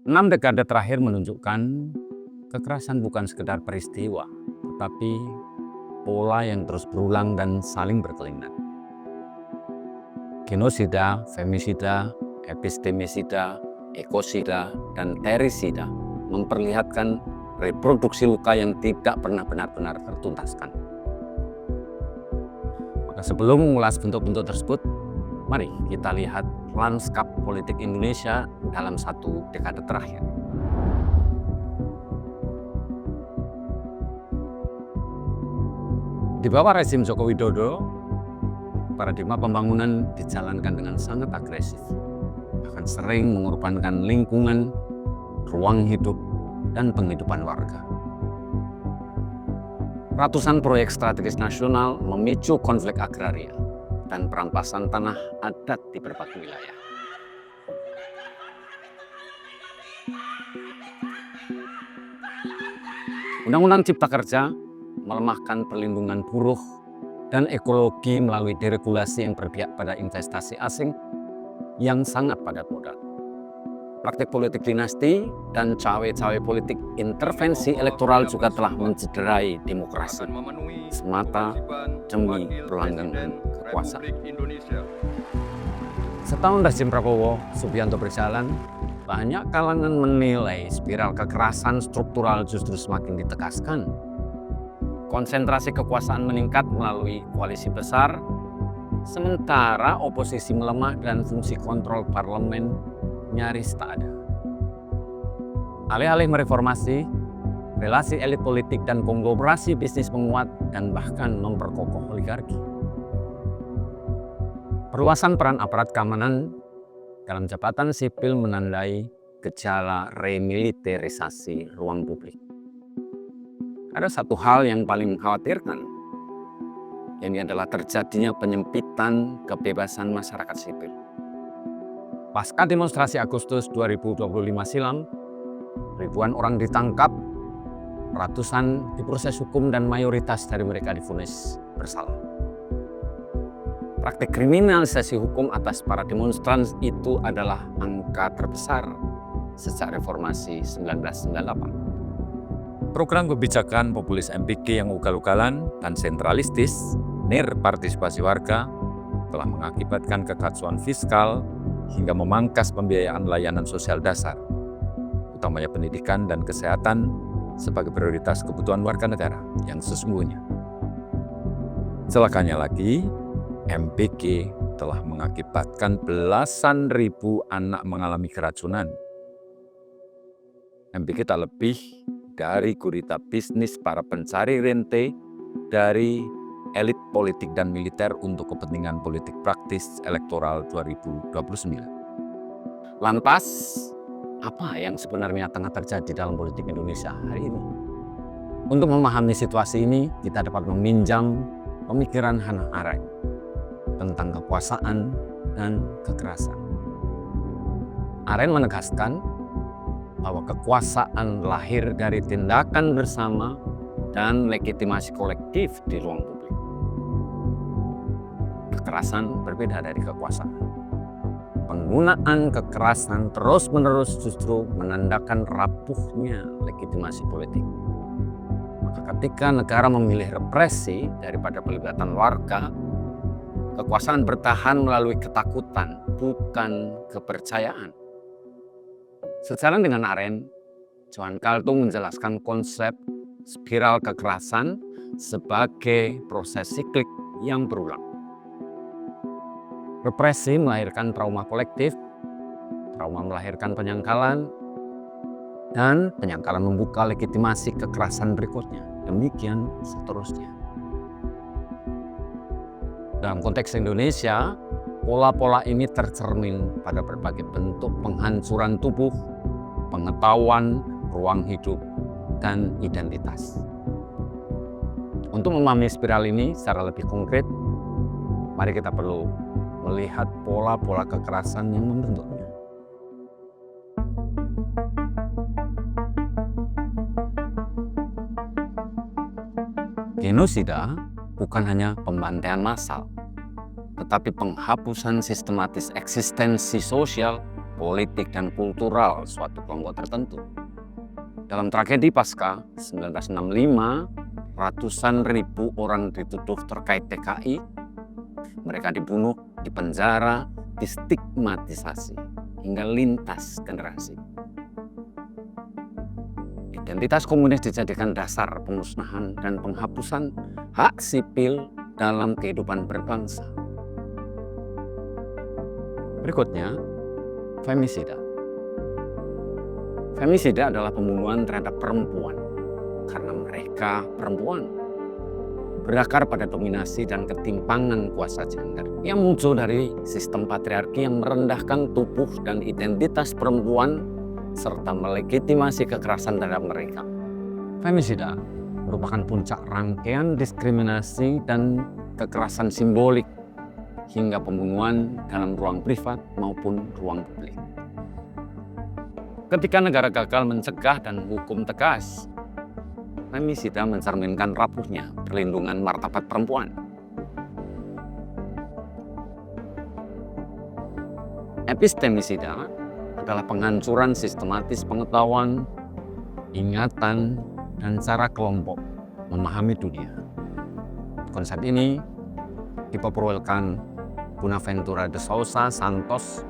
6 dekade terakhir menunjukkan kekerasan bukan sekedar peristiwa, tetapi pola yang terus berulang dan saling berkelindan. Genosida, femisida, epistemicida, ekosida, dan terisida memperlihatkan reproduksi luka yang tidak pernah benar-benar tertuntaskan. Maka sebelum mengulas bentuk-bentuk tersebut, mari kita lihat lanskap politik Indonesia dalam 1 dekade terakhir. Di bawah rezim Joko Widodo, paradigma pembangunan dijalankan dengan sangat agresif, bahkan sering mengorbankan lingkungan, ruang hidup, dan penghidupan warga. Ratusan proyek strategis nasional memicu konflik agraria dan perampasan tanah adat di berbagai wilayah. Undang-Undang Cipta Kerja melemahkan perlindungan buruh dan ekologi melalui deregulasi yang berpihak pada investasi asing yang sangat padat modal. Praktik politik dinasti dan cawe-cawe politik intervensi elektoral juga telah mencederai demokrasi semata demi pelanggangan kekuasaan. Setahun rezim Prabowo Subianto berjalan, banyak kalangan menilai spiral kekerasan struktural justru semakin ditegaskan. Konsentrasi kekuasaan meningkat melalui koalisi besar, sementara oposisi melemah dan fungsi kontrol parlemen nyaris tak ada. Alih-alih mereformasi, relasi elit politik dan konglomerasi bisnis menguat dan bahkan memperkokoh oligarki. Perluasan peran aparat keamanan dalam jabatan sipil menandai gejala remiliterisasi ruang publik. Ada satu hal yang paling mengkhawatirkan, ini adalah terjadinya penyempitan kebebasan masyarakat sipil. Pasca demonstrasi Agustus 2025 silam, ribuan orang ditangkap, ratusan diproses hukum dan mayoritas dari mereka divonis bersalah. Praktik kriminalisasi hukum atas para demonstran itu adalah angka terbesar sejak reformasi 1998. Program kebijakan populis MPK yang ugal-ugalan dan sentralistis, nir partisipasi warga, telah mengakibatkan kekacauan fiskal hingga memangkas pembiayaan layanan sosial dasar, utamanya pendidikan dan kesehatan sebagai prioritas kebutuhan warga negara yang sesungguhnya. Celakanya lagi, MPK telah mengakibatkan belasan ribu anak mengalami keracunan. MPK tak lebih dari gurita bisnis para pencari rente dari elit politik dan militer untuk kepentingan politik praktis elektoral 2029. Lantas, apa yang sebenarnya tengah terjadi dalam politik Indonesia hari ini? Untuk memahami situasi ini, kita dapat meminjam pemikiran Hannah Arendt tentang kekuasaan dan kekerasan. Arendt menegaskan bahwa kekuasaan lahir dari tindakan bersama dan legitimasi kolektif di ruang publik. Kekerasan berbeda dari kekuasaan. Penggunaan kekerasan terus-menerus justru menandakan rapuhnya legitimasi politik. Maka ketika negara memilih represi daripada pelibatan warga, kekuasaan bertahan melalui ketakutan, bukan kepercayaan. Sejalan dengan Arendt, Johan Galtung menjelaskan konsep spiral kekerasan sebagai proses siklik yang berulang. Represi melahirkan trauma kolektif, trauma melahirkan penyangkalan, dan penyangkalan membuka legitimasi kekerasan berikutnya. Demikian seterusnya. Dalam konteks Indonesia, pola-pola ini tercermin pada berbagai bentuk penghancuran tubuh, pengetahuan, ruang hidup, dan identitas. Untuk memahami spiral ini secara lebih konkret, mari kita perlu melihat pola-pola kekerasan yang membentuknya. Genosida bukan hanya pembantaian massal, tetapi penghapusan sistematis eksistensi sosial politik, dan kultural suatu kelompok tertentu. Dalam tragedi Pasca 1965, ratusan ribu orang dituduh terkait PKI. Mereka dibunuh, dipenjara, distigmatisasi, hingga lintas generasi. Identitas komunis dijadikan dasar pemusnahan dan penghapusan hak sipil dalam kehidupan berbangsa. Berikutnya, femisida. Femisida adalah pembunuhan terhadap perempuan karena mereka perempuan. Berakar pada dominasi dan ketimpangan kuasa gender yang muncul dari sistem patriarki yang merendahkan tubuh dan identitas perempuan serta melegitimasi kekerasan terhadap mereka. Femisida merupakan puncak rangkaian diskriminasi dan kekerasan simbolik hingga pembunuhan dalam ruang privat maupun ruang publik. Ketika negara gagal mencegah dan hukum tegas, femisida mencerminkan rapuhnya perlindungan martabat perempuan. Epistemisida adalah penghancuran sistematis pengetahuan, ingatan, dan cara kelompok memahami dunia. Konsep ini dipopulerkan Bonaventura de Sousa Santos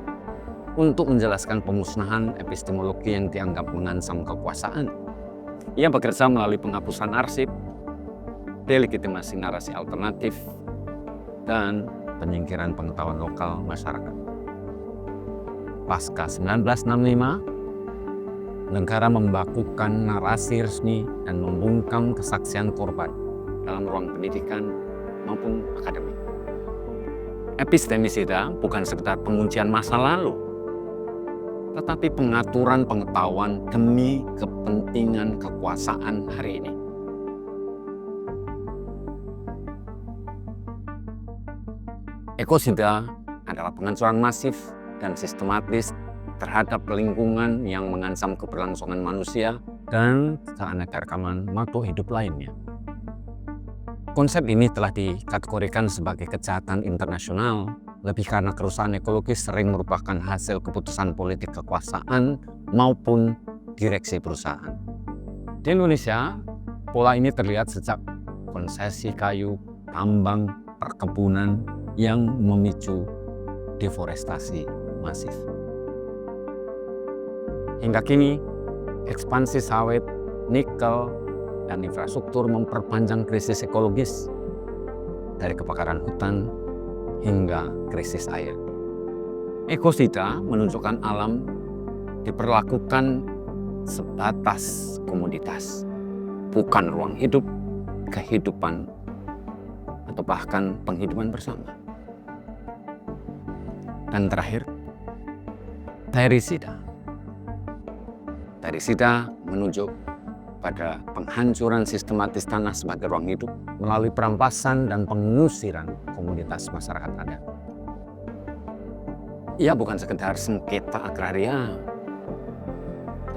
untuk menjelaskan pemusnahan epistemologi yang dianggap mengancam kekuasaan. Ia bekerja melalui penghapusan arsip, delegitimasi narasi alternatif, dan penyingkiran pengetahuan lokal masyarakat. Pasca 1965, negara membakukan narasi resmi dan membungkam kesaksian korban dalam ruang pendidikan maupun akademik. Epistemisida bukan sekedar penguncian masa lalu, tetapi pengaturan pengetahuan demi kepentingan kekuasaan hari ini. Ekosida adalah penghancuran masif dan sistematis terhadap lingkungan yang mengancam keberlangsungan manusia dan keanekaragaman makhluk hidup lainnya. Konsep ini telah dikategorikan sebagai kejahatan internasional, lebih karena kerusakan ekologis sering merupakan hasil keputusan politik kekuasaan maupun direksi perusahaan. Di Indonesia, pola ini terlihat sejak konsesi kayu, tambang, perkebunan yang memicu deforestasi masif. Hingga kini, ekspansi sawit, nikel, dan infrastruktur memperpanjang krisis ekologis dari kebakaran hutan hingga krisis air. Ekosida menunjukkan alam diperlakukan sebatas komoditas, bukan ruang hidup, kehidupan, atau bahkan penghidupan bersama. Dan terakhir, terisida. Terisida menunjuk pada penghancuran sistematis tanah sebagai ruang hidup melalui perampasan dan pengusiran komunitas masyarakat adat. Ia bukan sekedar sengketa agraria,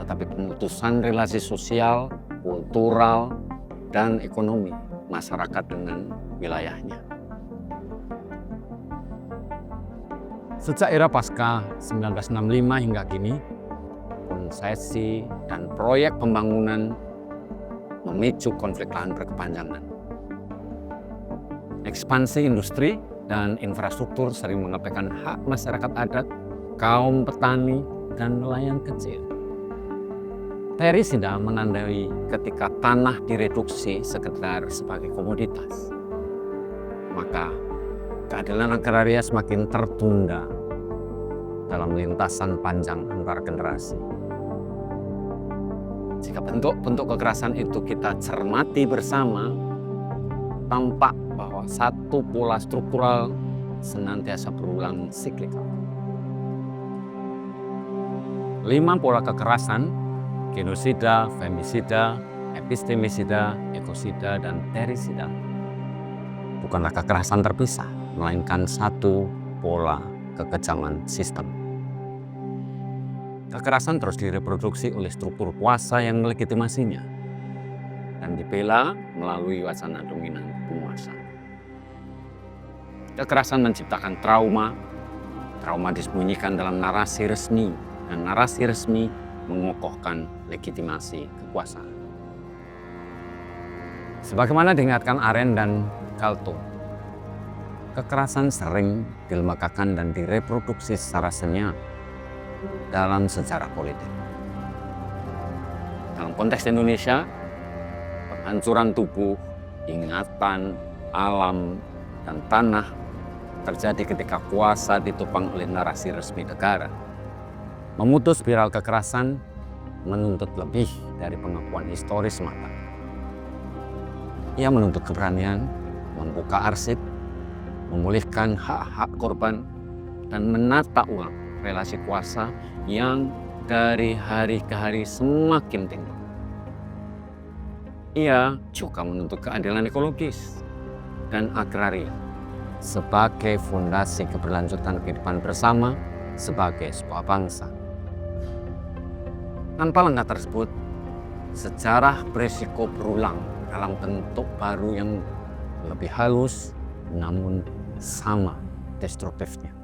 tetapi pemutusan relasi sosial, kultural, dan ekonomi masyarakat dengan wilayahnya. Sejak era pasca 1965 hingga kini, konsesi dan proyek pembangunan memicu konflik lahan berkepanjangan. Ekspansi industri dan infrastruktur sering mengabaikan hak masyarakat adat, kaum petani, dan nelayan kecil. Terisida menandai ketika tanah direduksi sekedar sebagai komoditas. Maka keadilan agraria semakin tertunda dalam lintasan panjang antar generasi. Jika bentuk-bentuk kekerasan itu kita cermati bersama, tampak bahwa satu pola struktural senantiasa berulang siklikal. 5 pola kekerasan, genosida, femisida, epistemisida, ekosida, dan terisida, bukanlah kekerasan terpisah, melainkan satu pola kekejaman sistem. Kekerasan terus direproduksi oleh struktur kuasa yang melegitimasinya dan dibela melalui wacana dominan penguasa. Kekerasan menciptakan trauma, Trauma disembunyikan dalam narasi resmi, dan narasi resmi mengokohkan legitimasi kekuasaan. Sebagaimana diingatkan Arendt dan Galtung, kekerasan sering dilembagakan dan direproduksi secara senyap dalam sejarah politik. Dalam konteks Indonesia, penghancuran tubuh, ingatan, alam, dan tanah terjadi ketika kuasa ditopang oleh narasi resmi negara. Memutus spiral kekerasan menuntut lebih dari pengakuan historis semata. Ia menuntut keberanian, membuka arsip, memulihkan hak-hak korban, dan menata ulang relasi kuasa yang dari hari ke hari semakin tinggi. Ia juga menuntut keadilan ekologis dan agraria sebagai fondasi keberlanjutan kehidupan bersama sebagai sebuah bangsa. Tanpa langkah tersebut, sejarah berisiko berulang dalam bentuk baru yang lebih halus namun sama destruktifnya.